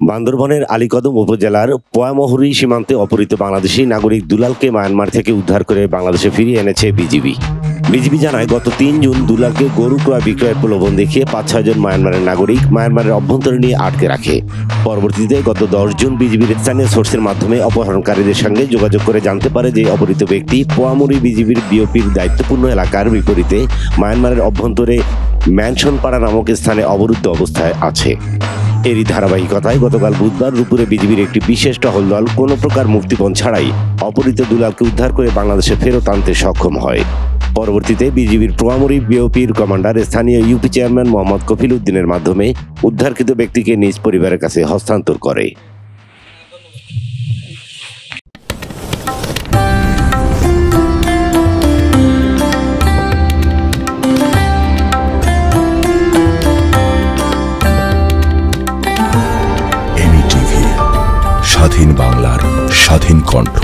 বান্দরবানের আলীকদম উপজেলার পয়ামহুরী সীমান্তে অপহৃত বাংলাদেশি নাগরিক দুলালকে মায়ানমার থেকে উদ্ধার করে বাংলাদেশে ফিরিয়ে এনেছে বিজিবি। বিজিবি জানায়, গত ৩ জুন দুলালকে গরু ক্রয় বিক্রয়ের প্রলোভন দেখিয়ে ৫-৬ জন মায়ানমারের নাগরিক মায়ানমারের অভ্যন্তরে নিয়ে আটকে রাখে। পরবর্তীতে গত ১০ জুন বিজিবির স্থানীয় সোর্সের মাধ্যমে অপহরণকারীদের সঙ্গে যোগাযোগ করে জানতে পারে যে অপহৃত ব্যক্তি পয়ামহুরী বিজিবির বিওপির দায়িত্বপূর্ণ এলাকার বিপরীতে মায়ানমারের অভ্যন্তরে ম্যানশনপাড়া নামক স্থানে অবরুদ্ধ অবস্থায় আছে। এরই ধারাবাহিকতায় গতকাল বুধবার দুপুরে বিজিবির একটি বিশেষ টহল দল কোনো প্রকার মুক্তিপণ ছাড়াই অপহৃত দুলালকে উদ্ধার করে বাংলাদেশে ফেরত আনতে সক্ষম হয়। পরবর্তীতে বিজিবির পয়ামহুরী বিওপির কমান্ডার স্থানীয় ইউপি চেয়ারম্যান মোহাম্মদ কফিল উদ্দিনের মাধ্যমে উদ্ধারকৃত ব্যক্তিকে নিজ পরিবারের কাছে হস্তান্তর করে। স্বাধীন বাংলার স্বাধীন কণ্ঠ।